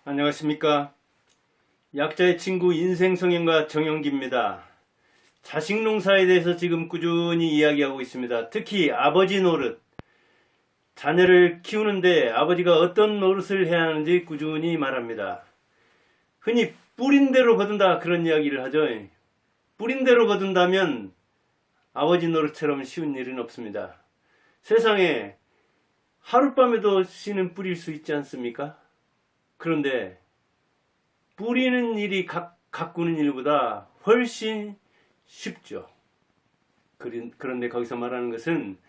안녕하십니까. 약자의 친구 인생성형가 정영기입니다. 자식 농사에 대해서 지금 꾸준히 이야기하고 있습니다. 특히 아버지 노릇, 자녀를 키우는데 아버지가 어떤 노릇을 해야 하는지 꾸준히 말합니다. 흔히 뿌린 대로 거둔다 그런 이야기를 하죠. 뿌린 대로 거둔다면 아버지 노릇처럼 쉬운 일은 없습니다. 세상에 하룻밤에도 씨는 뿌릴 수 있지 않습니까? 그런데 뿌리는 일이 가꾸는 일보다 훨씬 쉽죠. 그런데 거기서 말하는 것은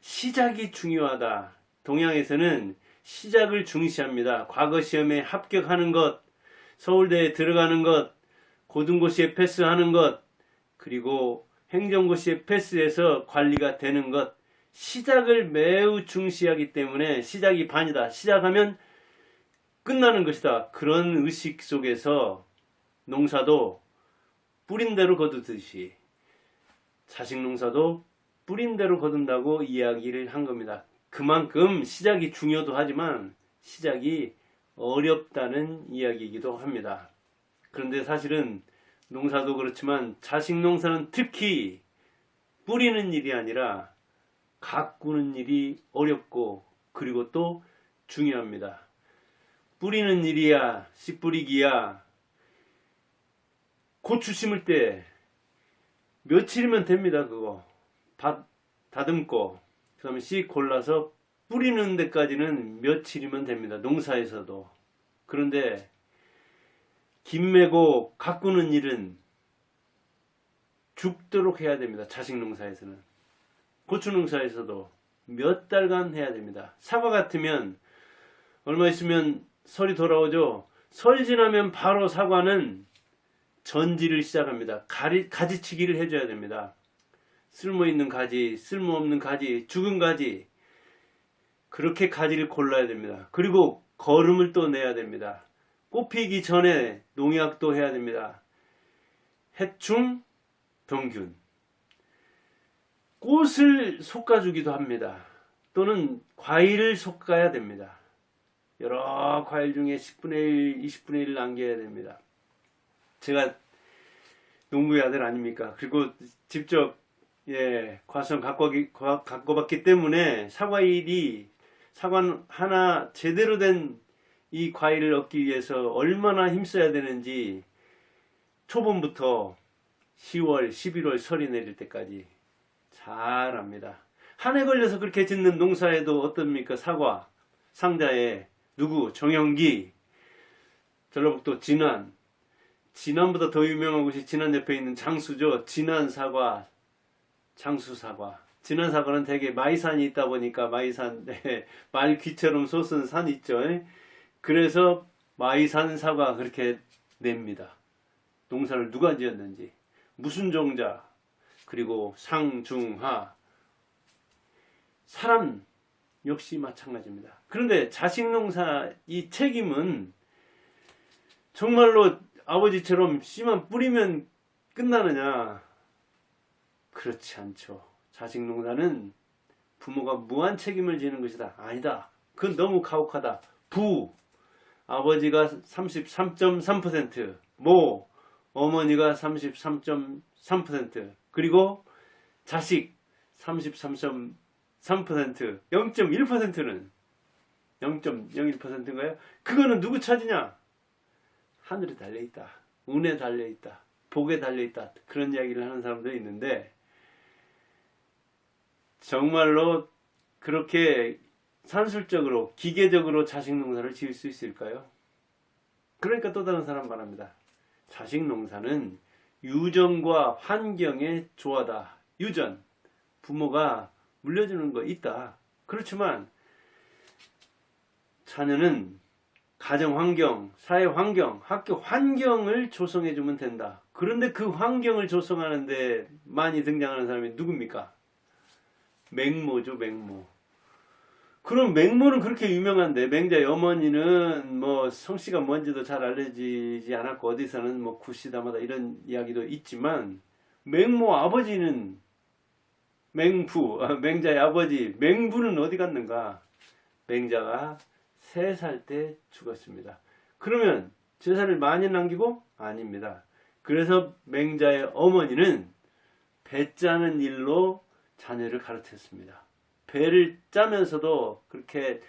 시작이 중요하다. 동양에서는 시작을 중시합니다. 과거 시험에 합격하는 것, 서울대에 들어가는 것, 고등고시에 패스하는 것, 그리고 행정고시에 패스해서 관리가 되는 것, 시작을 매우 중시하기 때문에 시작이 반이다. 시작하면 끝나는 것이다. 그런 의식 속에서 농사도 뿌린 대로 거두듯이 자식 농사도 뿌린 대로 거둔다고 이야기를 한 겁니다. 그만큼 시작이 중요도 하지만 시작이 어렵다는 이야기이기도 합니다. 그런데 사실은 농사도 그렇지만 자식 농사는 특히 뿌리는 일이 아니라 가꾸는 일이 어렵고 그리고 또 중요합니다. 뿌리는 일이야, 씨 뿌리기야. 고추 심을 때 며칠이면 됩니다, 그거. 밭 다듬고, 그 다음에 씨 골라서 뿌리는 데까지는 며칠이면 됩니다, 농사에서도. 그런데, 김 매고 가꾸는 일은 죽도록 해야 됩니다, 자식 농사에서는. 고추 농사에서도 몇 달간 해야 됩니다. 사과 같으면, 얼마 있으면 설이 돌아오죠. 설 지나면 바로 사과는 전지를 시작합니다. 가지치기를 해줘야 됩니다. 쓸모있는 가지, 쓸모없는 가지, 죽은 가지, 그렇게 가지를 골라야 됩니다. 그리고 거름을 또 내야 됩니다. 꽃 피기 전에 농약도 해야 됩니다. 해충, 병균. 꽃을 솎아주기도 합니다. 또는 과일을 솎아야 됩니다. 여러 과일 중에 10분의 1, 20분의 1을 남겨야 됩니다. 제가 농부의 아들 아닙니까? 그리고 직접 과수원 갖고봤기 때문에 사과 하나 제대로 된 이 과일을 얻기 위해서 얼마나 힘써야 되는지 초봄부터 10월, 11월 설이 내릴 때까지 잘 압니다. 한 해 걸려서 그렇게 짓는 농사에도 어떻습니까? 사과 상자에 누구? 정영기, 전라북도 진안보다 더 유명한 곳이 진안 옆에 있는 장수죠. 진안사과, 장수사과. 진안사과는 되게 마이산이 있다 보니까 마이산, 말귀처럼 솟은 산 있죠. 그래서 마이산 사과 그렇게 냅니다. 농사를 누가 지었는지, 무슨 종자, 그리고 상, 중, 하. 사람 역시 마찬가지입니다. 그런데 자식 농사 이 책임은 정말로 아버지처럼 씨만 뿌리면 끝나느냐? 그렇지 않죠. 자식 농사는 부모가 무한 책임을 지는 것이다. 아니다. 그건 너무 가혹하다. 아버지가 33.3%, 어머니가 33.3%, 그리고 자식 33.3%, 0.1%는 0.01%인가요? 그거는 누구 차지냐? 하늘에 달려있다. 운에 달려있다. 복에 달려있다. 그런 이야기를 하는 사람도 있는데 정말로 그렇게 산술적으로 기계적으로 자식 농사를 지을 수 있을까요? 그러니까 또 다른 사람 말합니다. 자식 농사는 유전과 환경의 조화다. 유전, 부모가 물려주는 거 있다. 그렇지만 자녀는 가정 환경, 사회 환경, 학교 환경을 조성해주면 된다. 그런데 그 환경을 조성하는데 많이 등장하는 사람이 누굽니까? 맹모죠, 맹모. 그럼 맹모는 그렇게 유명한데 맹자의 어머니는 뭐 성씨가 뭔지도 잘 알려지지 않았고 어디서는 뭐 구시다마다 이런 이야기도 있지만 맹모 아버지는 맹자의 아버지 맹부는 어디 갔는가? 맹자가 3살 때 죽었습니다. 그러면 재산을 많이 남기고? 아닙니다. 그래서 맹자의 어머니는 배 짜는 일로 자녀를 가르쳤습니다. 배를 짜면서도 그렇게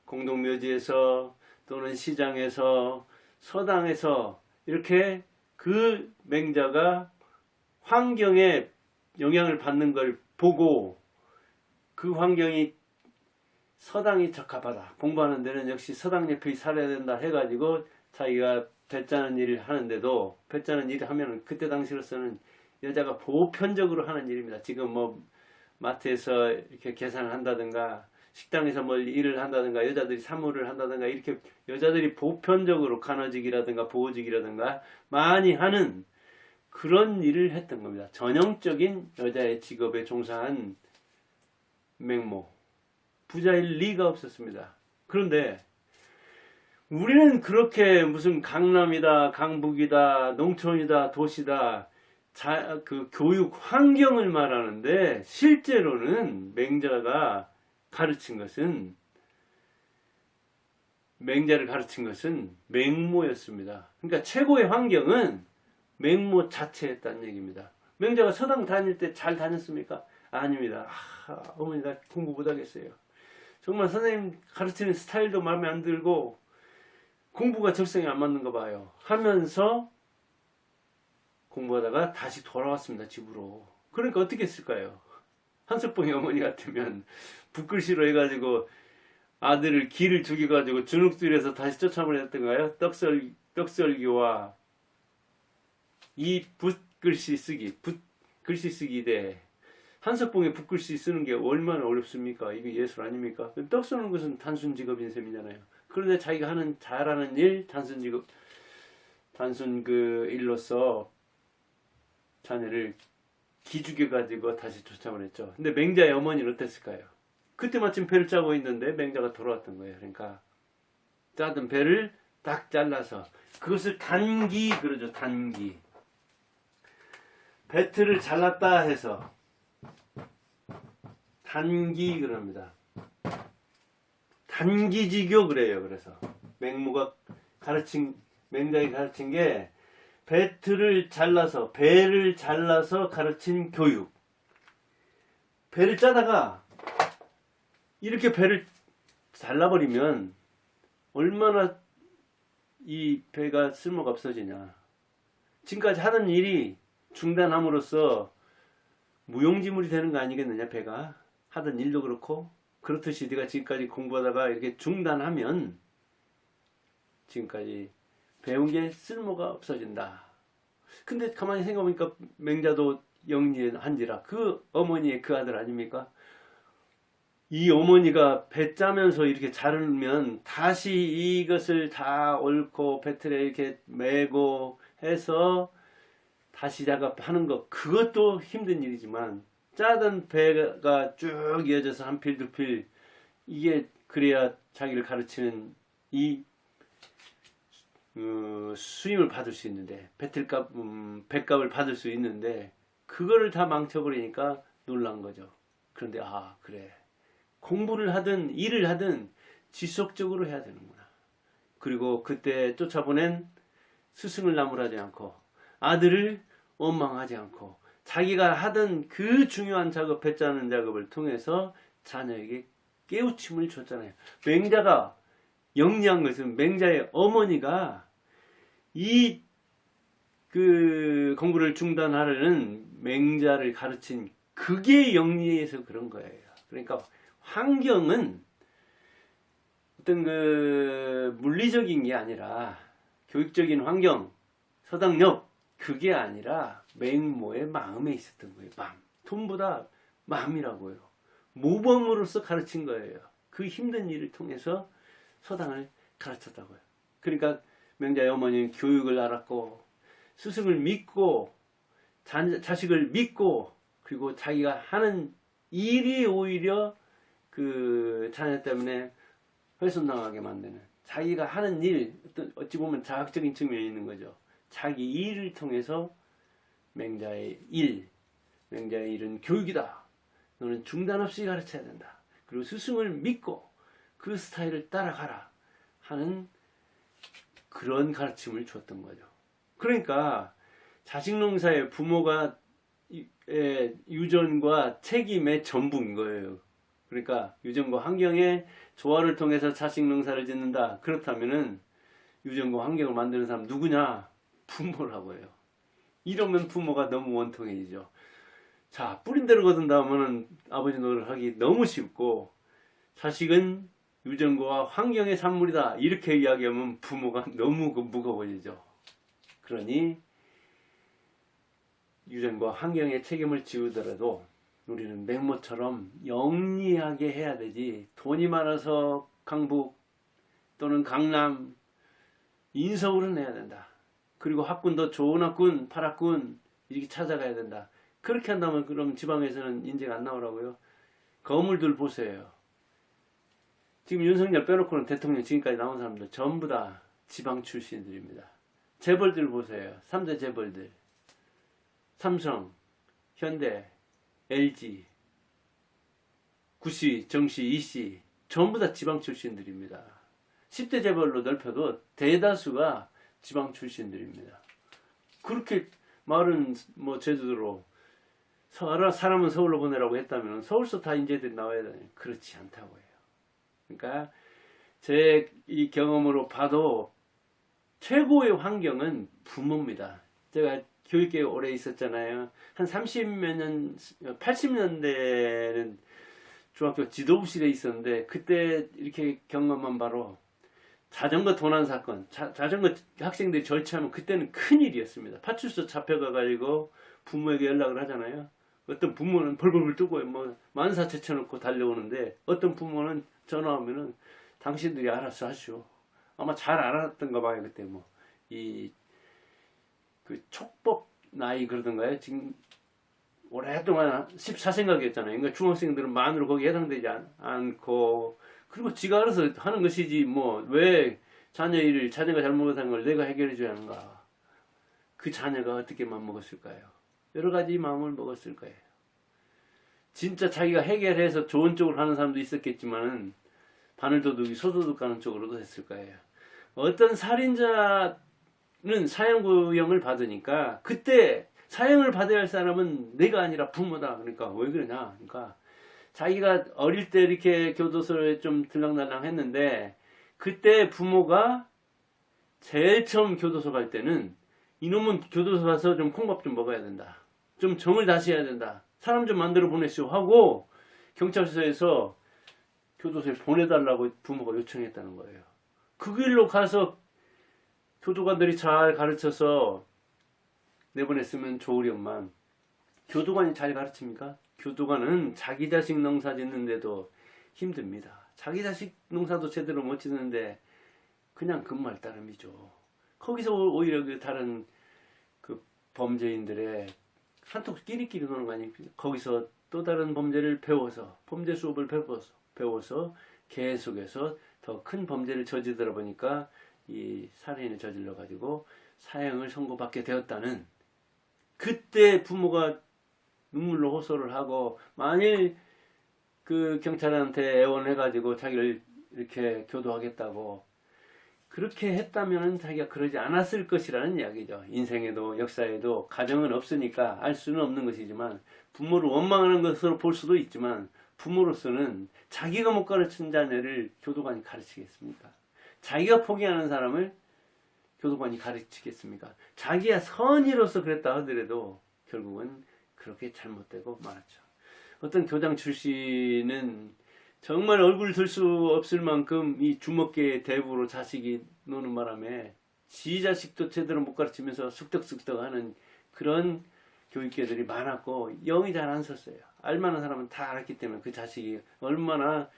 공동묘지에서 또는 시장에서 서당에서 이렇게 그 맹자가 환경에 영향을 받는 걸 보고 그 환경이 서당이 적합하다. 공부하는 데는 역시 서당 옆에 살아야 된다 해가지고 자기가 배 짜는 일을 하는데도 배 짜는 일을 하면 그때 당시로서는 여자가 보편적으로 하는 일입니다. 지금 뭐 마트에서 이렇게 계산을 한다든가 식당에서 뭘 일을 한다든가 여자들이 사무를 한다든가 이렇게 여자들이 보편적으로 간호직이라든가 보호직이라든가 많이 하는 그런 일을 했던 겁니다. 전형적인 여자의 직업에 종사한 맹모. 부자일 리가 없었습니다. 그런데 우리는 그렇게 무슨 강남이다, 강북이다, 농촌이다, 도시다, 그 교육 환경을 말하는데 실제로는 맹자가 가르친 것은 맹자를 가르친 것은 맹모였습니다. 그러니까 최고의 환경은 맹모 자체였다는 얘기입니다. 맹자가 서당 다닐 때 잘 다녔습니까? 아닙니다. 어머니 나 공부 못하겠어요. 정말 선생님 가르치는 스타일도 마음에 안 들고 공부가 적성에 안 맞는가 봐요. 하면서 공부하다가 다시 돌아왔습니다. 집으로. 그러니까 어떻게 했을까요? 한석봉의 어머니 같으면 붓글씨로 해가지고 아들을 기를 죽여가지고 주눅들여서 다시 쫓아보냈던가요? 떡설교와 이 붓글씨 쓰기, 글씨 쓰기 대 한석봉의 붓글씨 쓰는 게 얼마나 어렵습니까? 이게 예술 아닙니까? 떡 쓰는 것은 단순 직업인 셈이잖아요. 그런데 자기가 잘하는 일, 단순 직업, 단순 그 일로서 자녀를 기죽여가지고 다시 쫓아보냈죠. 근데 맹자의 어머니는 어땠을까요? 그때 마침 배를 짜고 있는데 맹자가 돌아왔던 거예요. 그러니까 짜던 배를 딱 잘라서 그것을 단기 그러죠. 단기. 배틀을 잘랐다 해서 단기 그럽니다. 단기지교 그래요. 그래서 맹자가 가르친 게 배를 잘라서 가르친 교육. 배를 짜다가 이렇게 배를 잘라버리면 얼마나 이 배가 쓸모가 없어지냐. 지금까지 하던 일이 중단함으로써 무용지물이 되는 거 아니겠느냐. 배가 하던 일도 그렇고 그렇듯이 네가 지금까지 공부하다가 이렇게 중단하면 지금까지 배운 게 쓸모가 없어진다. 근데 가만히 생각해보니까 맹자도 영리한지라 그 어머니의 그 아들 아닙니까? 이 어머니가 배 짜면서 이렇게 자르면 다시 이것을 다 옳고 배틀에 이렇게 메고 해서 다시 작업하는 것, 그것도 힘든 일이지만 짜던 배가 쭉 이어져서 한 필 두 필, 이게 그래야 자기를 가르치는 이 수임을 받을 수 있는데 배틀값, 배값을 받을 수 있는데 그거를 다 망쳐버리니까 놀란 거죠. 그런데 그래, 공부를 하든 일을 하든 지속적으로 해야 되는구나. 그리고 그때 쫓아보낸 스승을 나무라지 않고 아들을 원망하지 않고 자기가 하던 그 중요한 작업, 배 짜는 작업을 통해서 자녀에게 깨우침을 줬잖아요. 맹자가 영리한 것은 맹자의 어머니가 이 공부를 중단하려는 맹자를 가르친 그게 영리해서 그런 거예요. 그러니까 환경은 어떤 물리적인 게 아니라 교육적인 환경, 서당력, 그게 아니라 맹모의 마음에 있었던 거예요. 돈보다 마음이라고요. 모범으로서 가르친 거예요. 그 힘든 일을 통해서 서당을 가르쳤다고요. 그러니까 맹자의 어머니는 교육을 알았고 스승을 믿고 자식을 믿고 그리고 자기가 하는 일이 오히려 그 자녀 때문에 훼손당하게 만드는, 자기가 하는 일, 어찌 보면 자학적인 측면이 있는 거죠. 자기 일을 통해서 맹자의 일은 교육이다. 너는 중단 없이 가르쳐야 된다. 그리고 스승을 믿고 그 스타일을 따라가라 하는 그런 가르침을 줬던 거죠. 그러니까 자식 농사에 부모가 유전과 책임의 전부인 거예요. 그러니까 유전과 환경의 조화를 통해서 자식 농사를 짓는다. 그렇다면은 유전과 환경을 만드는 사람 누구냐? 부모라고 해요. 이러면 부모가 너무 원통해지죠. 자, 뿌린 대로 거둔다면은 아버지 노릇을 하기 너무 쉽고, 자식은 유전과 환경의 산물이다. 이렇게 이야기하면 부모가 너무 무거워지죠. 그러니 유전과 환경의 책임을 지우더라도 우리는 맹모처럼 영리하게 해야 되지, 돈이 많아서 강북 또는 강남, 인서울은 해야 된다. 그리고 학군도 좋은 학군, 파학군 이렇게 찾아가야 된다. 그렇게 한다면 그럼 지방에서는 인재가 안 나오라고요? 거물들 보세요. 지금 윤석열 빼놓고는 대통령 지금까지 나온 사람들 전부 다 지방 출신들입니다. 재벌들 보세요. 3대 재벌들. 삼성, 현대, LG, 구씨, 정씨, 이씨 전부 다 지방 출신들입니다. 10대 재벌로 넓혀도 대다수가 지방 출신들입니다. 그렇게 말은 뭐 제주도로 사람은 서울로 보내라고 했다면 서울서 다 인재들이 나와야 되나요? 그렇지 않다고 해요. 그러니까 제 이 경험으로 봐도 최고의 환경은 부모입니다. 제가 교육계에 오래 있었잖아요. 한 30몇 년, 80년대는 중학교 지도부실에 있었는데, 그때 이렇게 경험한 바로 자전거 도난 사건, 자전거 학생들이 절취하면 그때는 큰일이었습니다. 파출소 잡혀가가지고 부모에게 연락을 하잖아요. 어떤 부모는 벌벌벌 뜨고 뭐 만사채 쳐놓고 달려오는데, 어떤 부모는 전화하면은 당신들이 알아서 하시오. 아마 잘 알았던가 봐요. 그때 뭐 그 촉법 나이 그러던가요. 지금 오랫동안 14생각이었잖아요. 그러니까 중학생들은 만으로 거기에 해당되지 않고, 그리고 지가 알아서 하는 것이지 뭐 왜 자녀 일을, 자녀가 잘못한 걸 내가 해결해 줘야 하는가. 그 자녀가 어떻게 마음먹었을까요? 여러 가지 마음을 먹었을 거예요. 진짜 자기가 해결해서 좋은 쪽으로 하는 사람도 있었겠지만 바늘도둑이 소도둑 가는 쪽으로도 했을 거예요. 어떤 살인자는 사형구형을 받으니까 그때 사형을 받아야 할 사람은 내가 아니라 부모다. 그러니까 왜 그러냐. 그러니까 자기가 어릴 때 이렇게 교도소에 좀 들락날락 했는데, 그때 부모가 제일 처음 교도소 갈 때는 이놈은 교도소 가서 좀 콩밥 좀 먹어야 된다. 좀 정을 다시 해야 된다. 사람 좀 만들어 보내시오 하고 경찰서에서 교도소에 보내달라고 부모가 요청했다는 거예요. 그 길로 가서 교도관들이 잘 가르쳐서 내보냈으면 좋으련만, 교도관이 잘 가르칩니까? 교도관은 자기 자식 농사 짓는데도 힘듭니다. 자기 자식 농사도 제대로 못 짓는데 그냥 근무할 따름이죠. 거기서 오히려 그 다른 그 범죄인들의 한턱 끼리끼리 노는 거 아닙니까? 거기서 또 다른 범죄를 배워서, 범죄 수업을 배워서 계속해서 더 큰 범죄를 저지르다 보니까 이 살인을 저질러 가지고 사형을 선고받게 되었다는, 그때 부모가 눈물로 호소를 하고, 만일 그 경찰한테 애원해가지고 자기를 이렇게 교도하겠다고 그렇게 했다면 자기가 그러지 않았을 것이라는 이야기죠. 인생에도 역사에도 가정은 없으니까 알 수는 없는 것이지만, 부모를 원망하는 것으로 볼 수도 있지만, 부모로서는 자기가 못 가르친 자녀를 교도관이 가르치겠습니까? 자기가 포기하는 사람을 교도관이 가르치겠습니까? 자기가 선의로서 그랬다 하더라도 결국은 그렇게 잘못되고 말았죠. 어떤 교장 출신은 정말 얼굴 들 수 없을 만큼 이 주먹계의 대부로 자식이 노는 바람에 지 자식도 제대로 못 가르치면서 쑥덕쑥덕 하는 그런 교육계들이 많았고, 영이 잘 안 썼어요. 알만한 사람은 다 알았기 때문에 그 자식이 얼마나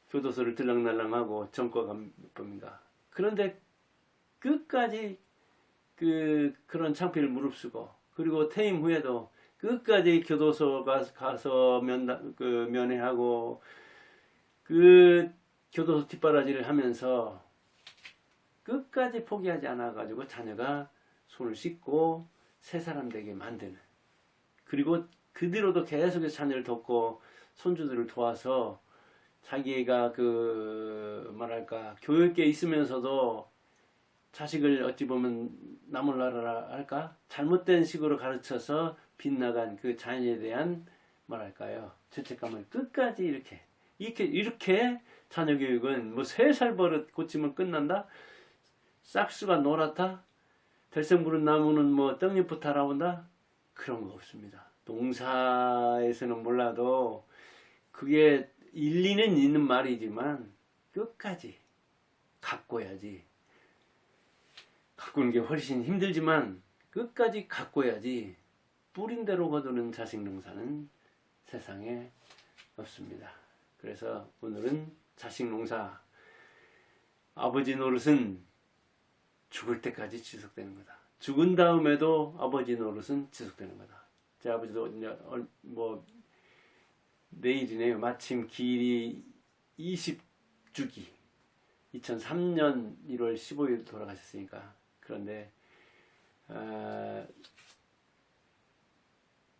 교도소를 들락날락하고 전과가 몇 번인가. 그런데 끝까지 그런 창피를 무릅쓰고, 그리고 퇴임 후에도 끝까지 교도소 가서 면회하고 그 교도소 뒷바라지를 하면서 끝까지 포기하지 않아가지고 자녀가 손을 씻고 새 사람 되게 만드는, 그리고 그 뒤로도 계속해서 자녀를 돕고 손주들을 도와서 자기가 교육계에 있으면서도 자식을 어찌 보면 나몰 나라라 할까? 잘못된 식으로 가르쳐서 빗나간 그 자녀에 대한 뭐랄까요? 죄책감을 끝까지 이렇게 자녀 교육은 뭐 3살 버릇 고치면 끝난다? 싹수가 노랗다? 들썩부른 나무는 뭐 떡잎부터 달아온다? 그런 거 없습니다. 농사에서는 몰라도 그게 일리는 있는 말이지만 끝까지 가꿔야지. 가꾸는 게 훨씬 힘들지만 끝까지 가꿔야지. 뿌린 대로 거두는 자식 농사는 세상에 없습니다. 그래서 오늘은 자식 농사, 아버지 노릇은 죽을 때까지 지속되는 거다. 죽은 다음에도 아버지 노릇은 지속되는 거다. 제 아버지도 뭐 내일이네요. 마침 기일이 20주기 2003년 1월 15일 돌아가셨으니까. 그런데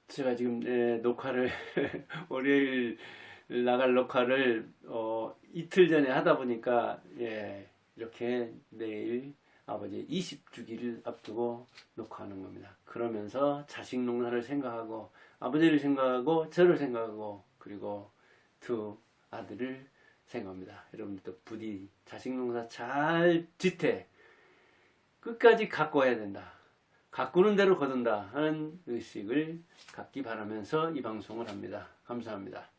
제가 지금 녹화를 월요일 나갈 녹화를 이틀 전에 하다 보니까 이렇게 내일 아버지 20주기를 앞두고 녹화하는 겁니다. 그러면서 자식 농사를 생각하고 아버지를 생각하고 저를 생각하고 그리고 두 아들을 생각합니다. 여러분들도 부디 자식 농사 잘 짓되 끝까지 가꿔야 된다. 가꾸는 대로 거둔다 하는 의식을 갖기 바라면서 이 방송을 합니다. 감사합니다.